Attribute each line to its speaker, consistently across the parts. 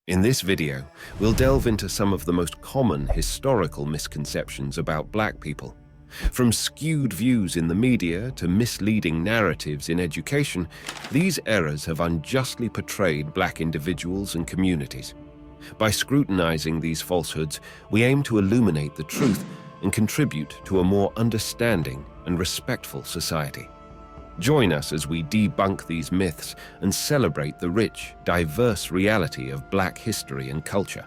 Speaker 1: In this video, we'll delve into some of the most common historical misconceptions about Black people. From skewed views in the media to misleading narratives in education, these errors have unjustly portrayed Black individuals and communities. By scrutinizing these falsehoods, we aim to illuminate the truth and contribute to a more understanding and respectful society. Join us as we debunk these myths and celebrate the rich, diverse reality of Black history and culture.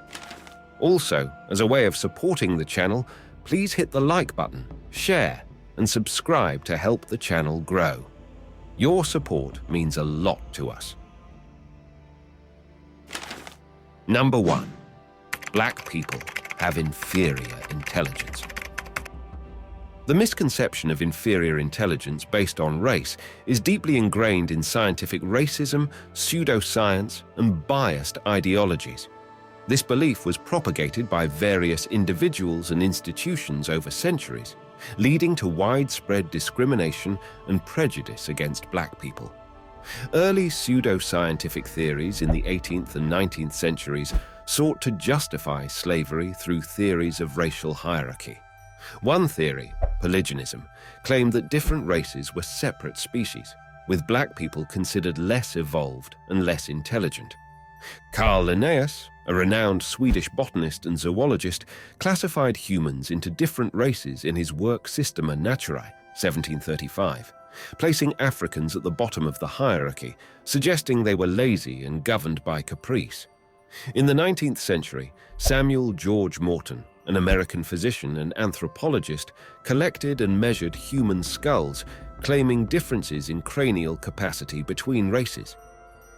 Speaker 1: Also, as a way of supporting the channel, please hit the like button, share, and subscribe to help the channel grow. Your support means a lot to us. Number 1. Black people have inferior intelligence. The misconception of inferior intelligence based on race is deeply ingrained in scientific racism, pseudoscience, and biased ideologies. This belief was propagated by various individuals and institutions over centuries, leading to widespread discrimination and prejudice against Black people. Early pseudoscientific theories in the 18th and 19th centuries sought to justify slavery through theories of racial hierarchy. One theory, polygenism, claimed that different races were separate species, with Black people considered less evolved and less intelligent. Carl Linnaeus, a renowned Swedish botanist and zoologist, classified humans into different races in his work Systema Naturae, 1735, placing Africans at the bottom of the hierarchy, suggesting they were lazy and governed by caprice. In the 19th century, Samuel George Morton, an American physician and anthropologist, collected and measured human skulls, claiming differences in cranial capacity between races.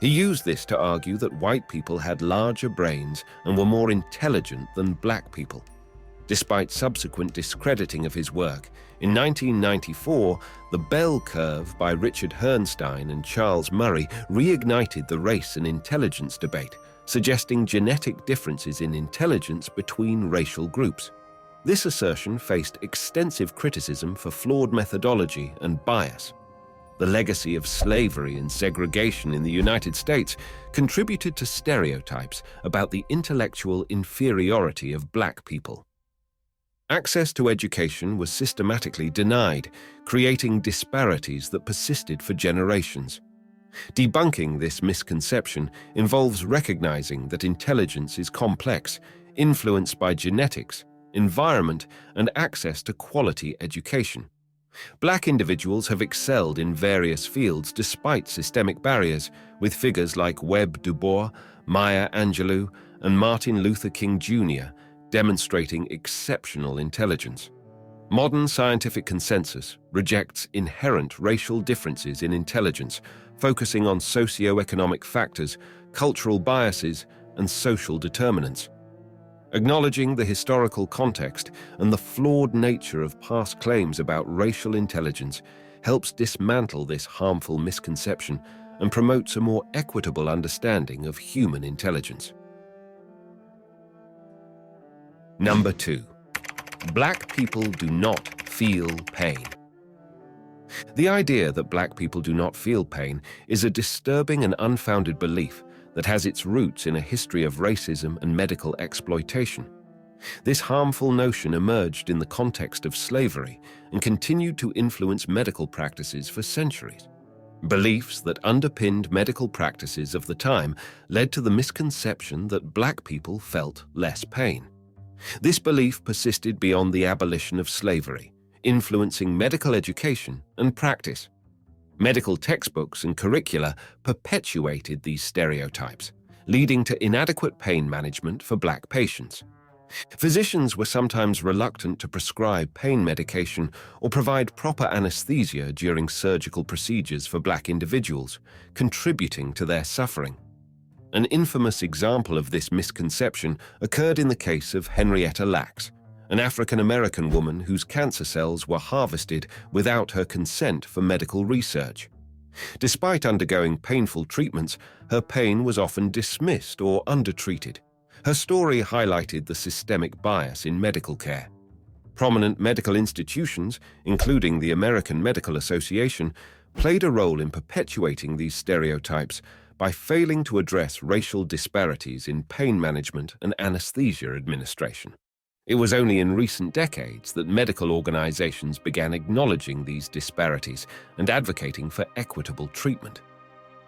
Speaker 1: He used this to argue that white people had larger brains and were more intelligent than Black people. Despite subsequent discrediting of his work, in 1994, the bell curve by Richard Herrnstein and Charles Murray reignited the race and intelligence debate, suggesting genetic differences in intelligence between racial groups. This assertion faced extensive criticism for flawed methodology and bias. The legacy of slavery and segregation in the United States contributed to stereotypes about the intellectual inferiority of Black people. Access to education was systematically denied, creating disparities that persisted for generations. Debunking this misconception involves recognizing that intelligence is complex, influenced by genetics, environment, and access to quality education. Black individuals have excelled in various fields despite systemic barriers, with figures like Webb Du Bois, Maya Angelou, and Martin Luther King Jr. demonstrating exceptional intelligence. Modern scientific consensus rejects inherent racial differences in intelligence, focusing on socio-economic factors, cultural biases, and social determinants. Acknowledging the historical context and the flawed nature of past claims about racial intelligence helps dismantle this harmful misconception and promotes a more equitable understanding of human intelligence. Number 2. Black people do not feel pain. The idea that Black people do not feel pain is a disturbing and unfounded belief that has its roots in a history of racism and medical exploitation. This harmful notion emerged in the context of slavery and continued to influence medical practices for centuries. Beliefs that underpinned medical practices of the time led to the misconception that Black people felt less pain. This belief persisted beyond the abolition of slavery, influencing medical education and practice. Medical textbooks and curricula perpetuated these stereotypes, leading to inadequate pain management for Black patients. Physicians were sometimes reluctant to prescribe pain medication or provide proper anesthesia during surgical procedures for Black individuals, contributing to their suffering. An infamous example of this misconception occurred in the case of Henrietta Lacks, an African-American woman whose cancer cells were harvested without her consent for medical research. Despite undergoing painful treatments, her pain was often dismissed or undertreated. Her story highlighted the systemic bias in medical care. Prominent medical institutions, including the American Medical Association, played a role in perpetuating these stereotypes by failing to address racial disparities in pain management and anesthesia administration. It was only in recent decades that medical organizations began acknowledging these disparities and advocating for equitable treatment.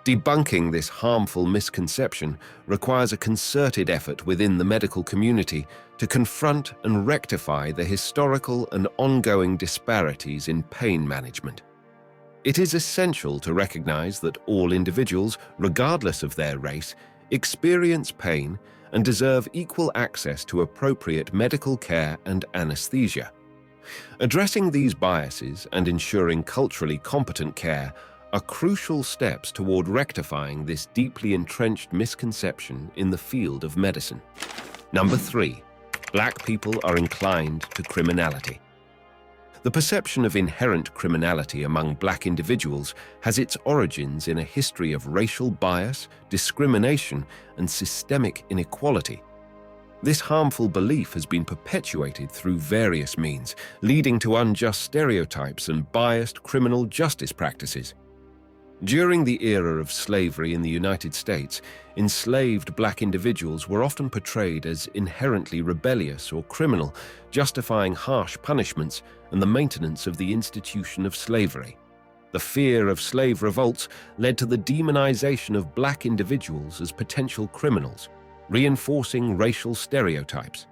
Speaker 1: Debunking this harmful misconception requires a concerted effort within the medical community to confront and rectify the historical and ongoing disparities in pain management. It is essential to recognize that all individuals, regardless of their race, experience pain and deserve equal access to appropriate medical care and anesthesia. Addressing these biases and ensuring culturally competent care are crucial steps toward rectifying this deeply entrenched misconception in the field of medicine. Number 3. Black people are inclined to criminality. The perception of inherent criminality among black individuals has its origins in a history of racial bias, discrimination, and systemic inequality. This harmful belief has been perpetuated through various means, leading to unjust stereotypes and biased criminal justice practices. During the era of slavery in the United States, enslaved black individuals were often portrayed as inherently rebellious or criminal, justifying harsh punishments and the maintenance of the institution of slavery. The fear of slave revolts led to the demonization of black individuals as potential criminals, reinforcing racial stereotypes.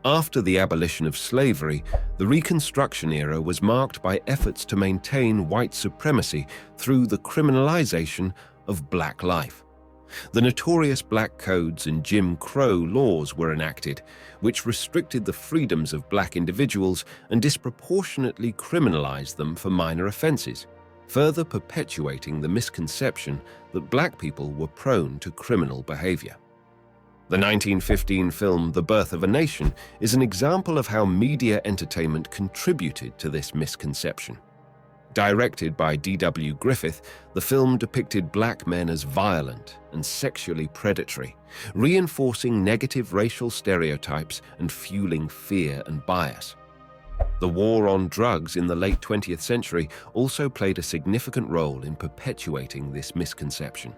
Speaker 1: After the abolition of slavery, the Reconstruction era was marked by efforts to maintain white supremacy through the criminalization of black life. The notorious Black Codes and Jim Crow laws were enacted, which restricted the freedoms of black individuals and disproportionately criminalized them for minor offenses, further perpetuating the misconception that black people were prone to criminal behavior. The 1915 film The Birth of a Nation is an example of how media entertainment contributed to this misconception. Directed by D.W. Griffith, the film depicted black men as violent and sexually predatory, reinforcing negative racial stereotypes and fueling fear and bias. The war on drugs in the late 20th century also played a significant role in perpetuating this misconception.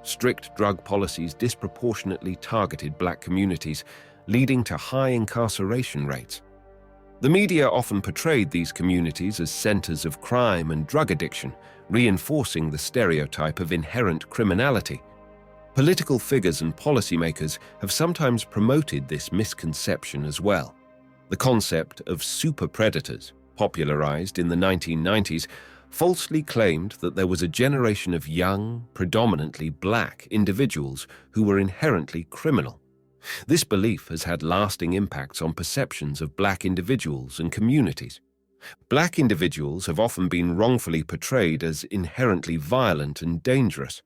Speaker 1: Strict drug policies disproportionately targeted black communities, leading to high incarceration rates. The media often portrayed these communities as centers of crime and drug addiction, reinforcing the stereotype of inherent criminality. Political figures and policymakers have sometimes promoted this misconception as well. The concept of super predators, popularized in the 1990s, falsely claimed that there was a generation of young, predominantly black individuals who were inherently criminal. This belief has had lasting impacts on perceptions of black individuals and communities. Black individuals have often been wrongfully portrayed as inherently violent and dangerous.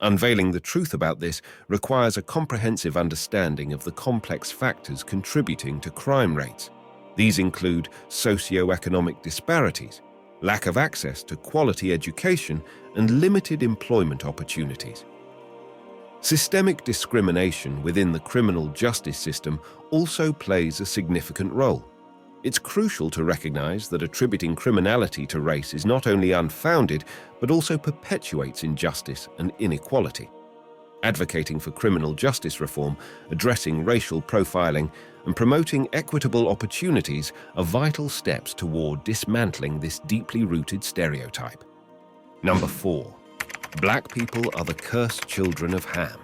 Speaker 1: Unveiling the truth about this requires a comprehensive understanding of the complex factors contributing to crime rates. These include socioeconomic disparities, lack of access to quality education, and limited employment opportunities. Systemic discrimination within the criminal justice system also plays a significant role. It's crucial to recognize that attributing criminality to race is not only unfounded, but also perpetuates injustice and inequality. Advocating for criminal justice reform, addressing racial profiling, and promoting equitable opportunities are vital steps toward dismantling this deeply rooted stereotype. Number 4. Black people are the cursed children of Ham.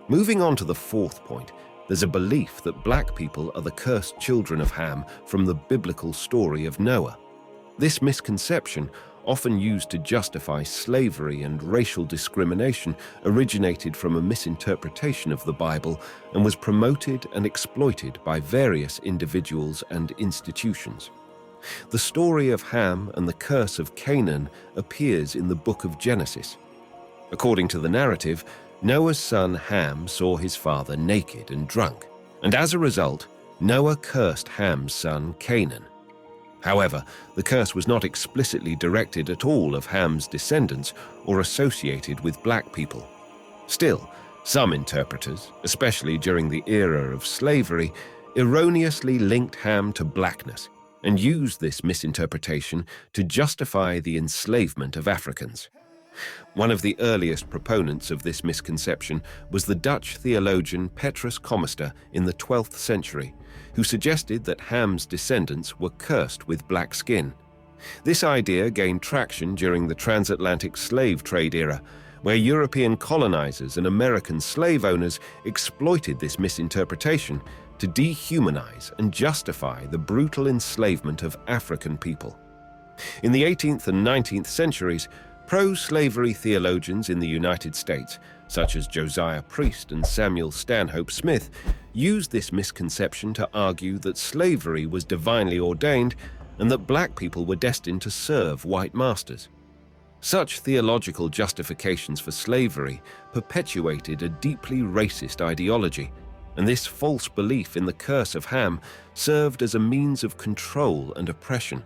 Speaker 1: Moving on to the fourth point, there's a belief that black people are the cursed children of Ham from the biblical story of Noah. This misconception, often used to justify slavery and racial discrimination, originated from a misinterpretation of the Bible and was promoted and exploited by various individuals and institutions. The story of Ham and the curse of Canaan appears in the book of Genesis. According to the narrative, Noah's son Ham saw his father naked and drunk, and as a result, Noah cursed Ham's son Canaan. However, the curse was not explicitly directed at all of Ham's descendants or associated with black people. Still, some interpreters, especially during the era of slavery, erroneously linked Ham to blackness and used this misinterpretation to justify the enslavement of Africans. One of the earliest proponents of this misconception was the Dutch theologian Petrus Comester in the 12th century, who suggested that Ham's descendants were cursed with black skin. This idea gained traction during the transatlantic slave trade era, where European colonizers and American slave owners exploited this misinterpretation to dehumanize and justify the brutal enslavement of African people. In the 18th and 19th centuries, pro-slavery theologians in the United States, such as Josiah Priest and Samuel Stanhope Smith, used this misconception to argue that slavery was divinely ordained and that black people were destined to serve white masters. Such theological justifications for slavery perpetuated a deeply racist ideology, and this false belief in the curse of Ham served as a means of control and oppression.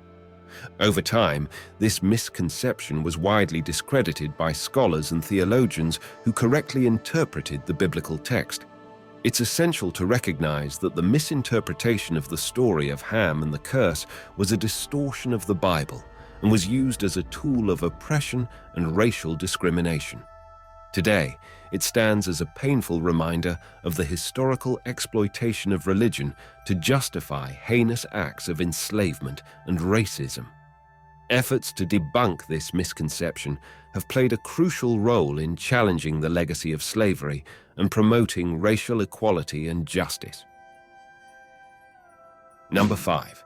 Speaker 1: Over time, this misconception was widely discredited by scholars and theologians who correctly interpreted the biblical text. It's essential to recognize that the misinterpretation of the story of Ham and the curse was a distortion of the Bible and was used as a tool of oppression and racial discrimination. Today, it stands as a painful reminder of the historical exploitation of religion to justify heinous acts of enslavement and racism. Efforts to debunk this misconception have played a crucial role in challenging the legacy of slavery and promoting racial equality and justice. Number 5.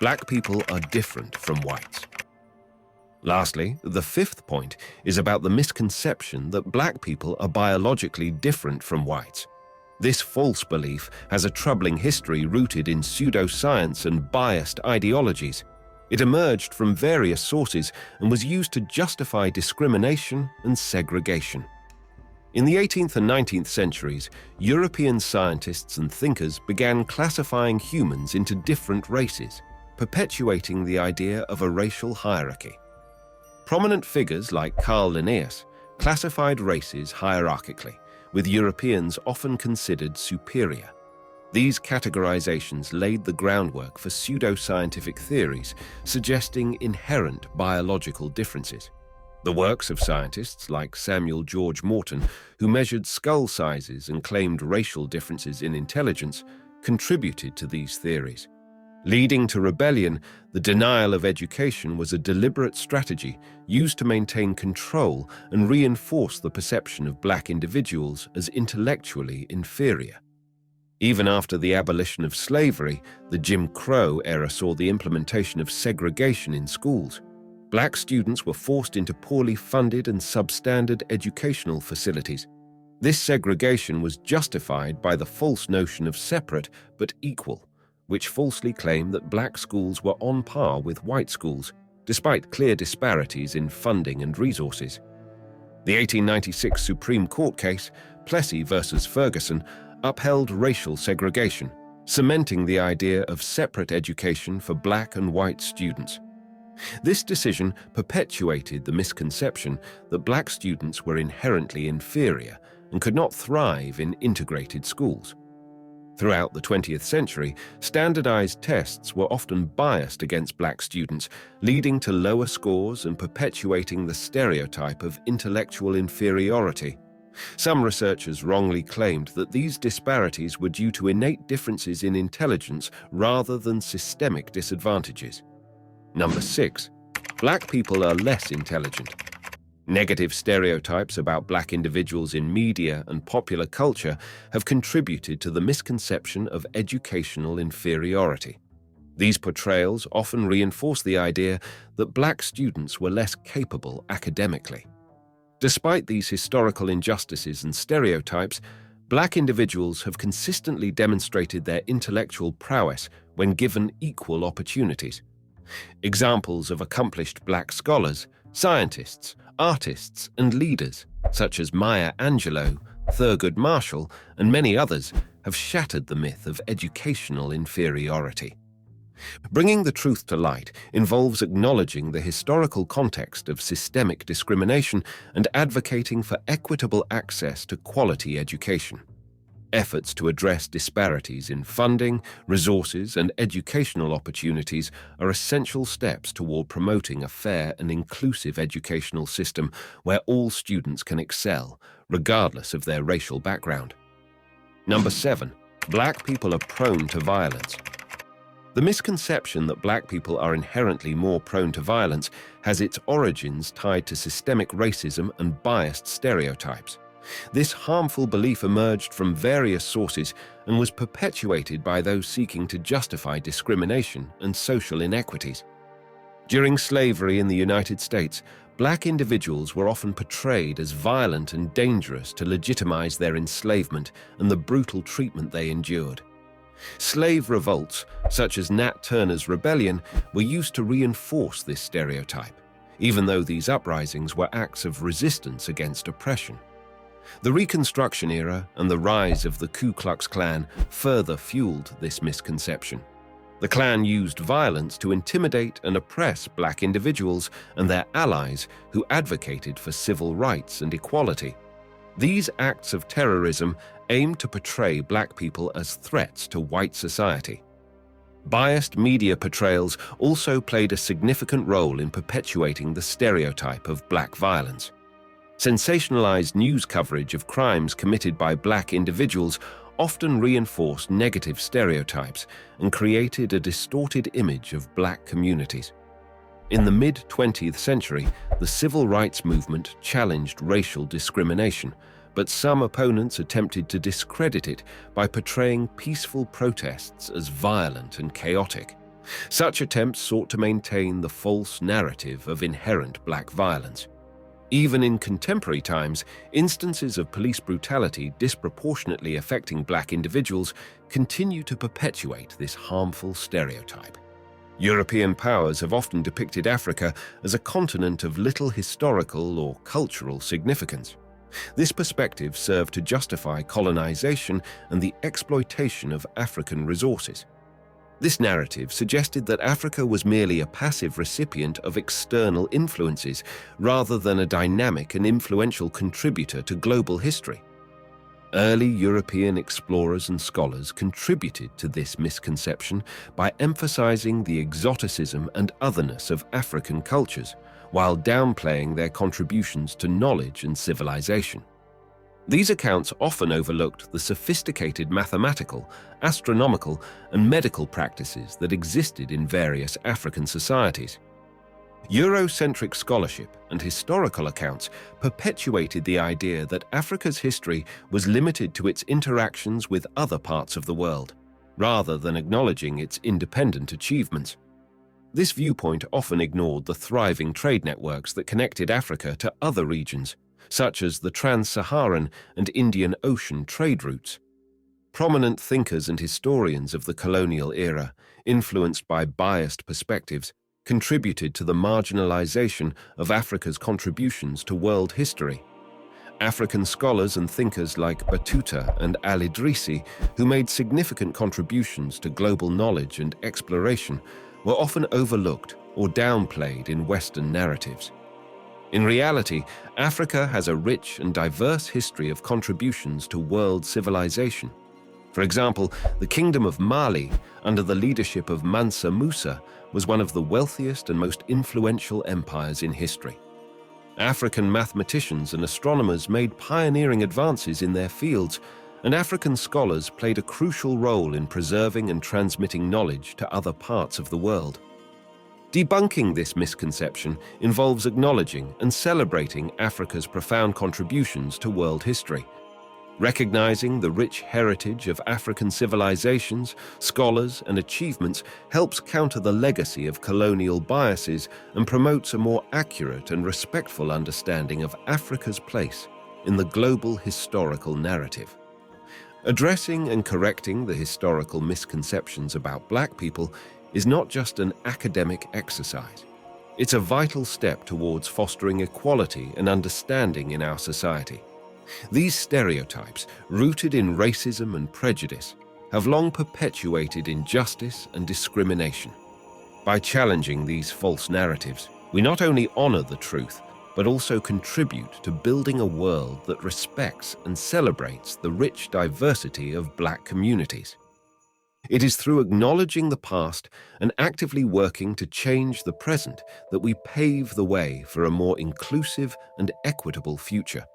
Speaker 1: Black people are different from whites. Lastly, the fifth point is about the misconception that black people are biologically different from whites. This false belief has a troubling history rooted in pseudoscience and biased ideologies. It emerged from various sources and was used to justify discrimination and segregation. In the 18th and 19th centuries, European scientists and thinkers began classifying humans into different races, perpetuating the idea of a racial hierarchy. Prominent figures like Carl Linnaeus classified races hierarchically, with Europeans often considered superior. These categorizations laid the groundwork for pseudoscientific theories suggesting inherent biological differences. The works of scientists like Samuel George Morton, who measured skull sizes and claimed racial differences in intelligence, contributed to these theories. Leading to rebellion, the denial of education was a deliberate strategy used to maintain control and reinforce the perception of black individuals as intellectually inferior. Even after the abolition of slavery, the Jim Crow era saw the implementation of segregation in schools. Black students were forced into poorly funded and substandard educational facilities. This segregation was justified by the false notion of separate but equal, which falsely claimed that black schools were on par with white schools, despite clear disparities in funding and resources. The 1896 Supreme Court case, Plessy versus Ferguson, upheld racial segregation, cementing the idea of separate education for black and white students. This decision perpetuated the misconception that black students were inherently inferior and could not thrive in integrated schools. Throughout the 20th century, standardized tests were often biased against black students, leading to lower scores and perpetuating the stereotype of intellectual inferiority. Some researchers wrongly claimed that these disparities were due to innate differences in intelligence rather than systemic disadvantages. Number 6. Black people are less intelligent. Negative stereotypes about black individuals in media and popular culture have contributed to the misconception of educational inferiority. These portrayals often reinforce the idea that black students were less capable academically. Despite these historical injustices and stereotypes, black individuals have consistently demonstrated their intellectual prowess when given equal opportunities. Examples of accomplished black scholars, scientists, artists, and leaders, such as Maya Angelou, Thurgood Marshall, and many others, have shattered the myth of educational inferiority. Bringing the truth to light involves acknowledging the historical context of systemic discrimination and advocating for equitable access to quality education. Efforts to address disparities in funding, resources, and educational opportunities are essential steps toward promoting a fair and inclusive educational system where all students can excel, regardless of their racial background. Number 7. Black people are prone to violence. The misconception that black people are inherently more prone to violence has its origins tied to systemic racism and biased stereotypes. This harmful belief emerged from various sources and was perpetuated by those seeking to justify discrimination and social inequities. During slavery in the United States, black individuals were often portrayed as violent and dangerous to legitimize their enslavement and the brutal treatment they endured. Slave revolts, such as Nat Turner's rebellion, were used to reinforce this stereotype, even though these uprisings were acts of resistance against oppression. The Reconstruction era and the rise of the Ku Klux Klan further fueled this misconception. The Klan used violence to intimidate and oppress black individuals and their allies who advocated for civil rights and equality. These acts of terrorism aimed to portray black people as threats to white society. Biased media portrayals also played a significant role in perpetuating the stereotype of black violence. Sensationalized news coverage of crimes committed by black individuals often reinforced negative stereotypes and created a distorted image of black communities. In the mid-20th century, the civil rights movement challenged racial discrimination, but some opponents attempted to discredit it by portraying peaceful protests as violent and chaotic. Such attempts sought to maintain the false narrative of inherent black violence. Even in contemporary times, instances of police brutality disproportionately affecting black individuals continue to perpetuate this harmful stereotype. European powers have often depicted Africa as a continent of little historical or cultural significance. This perspective served to justify colonization and the exploitation of African resources. This narrative suggested that Africa was merely a passive recipient of external influences rather than a dynamic and influential contributor to global history. Early European explorers and scholars contributed to this misconception by emphasizing the exoticism and otherness of African cultures, while downplaying their contributions to knowledge and civilization. These accounts often overlooked the sophisticated mathematical, astronomical, and medical practices that existed in various African societies. Eurocentric scholarship and historical accounts perpetuated the idea that Africa's history was limited to its interactions with other parts of the world, rather than acknowledging its independent achievements. This viewpoint often ignored the thriving trade networks that connected Africa to other regions, such as the Trans-Saharan and Indian Ocean trade routes. Prominent thinkers and historians of the colonial era, influenced by biased perspectives, contributed to the marginalization of Africa's contributions to world history. African scholars and thinkers like Batuta and Al-Idrisi, who made significant contributions to global knowledge and exploration, were often overlooked or downplayed in Western narratives. In reality, Africa has a rich and diverse history of contributions to world civilization. For example, the Kingdom of Mali, under the leadership of Mansa Musa, was one of the wealthiest and most influential empires in history. African mathematicians and astronomers made pioneering advances in their fields, and African scholars played a crucial role in preserving and transmitting knowledge to other parts of the world. Debunking this misconception involves acknowledging and celebrating Africa's profound contributions to world history. Recognizing the rich heritage of African civilizations, scholars, and achievements helps counter the legacy of colonial biases and promotes a more accurate and respectful understanding of Africa's place in the global historical narrative. Addressing and correcting the historical misconceptions about Black people is not just an academic exercise. It's a vital step towards fostering equality and understanding in our society. These stereotypes, rooted in racism and prejudice, have long perpetuated injustice and discrimination. By challenging these false narratives, we not only honor the truth, but but also contribute to building a world that respects and celebrates the rich diversity of Black communities. It is through acknowledging the past and actively working to change the present that we pave the way for a more inclusive and equitable future.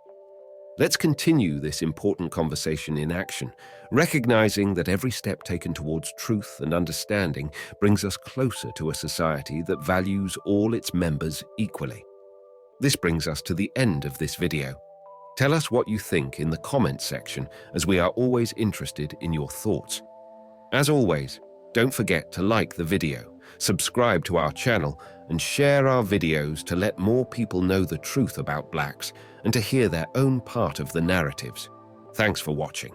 Speaker 1: Let's continue this important conversation in action, recognizing that every step taken towards truth and understanding brings us closer to a society that values all its members equally. This brings us to the end of this video. Tell us what you think in the comments section, as we are always interested in your thoughts. As always, don't forget to like the video, subscribe to our channel, and share our videos to let more people know the truth about Blacks and to hear their own part of the narratives. Thanks for watching.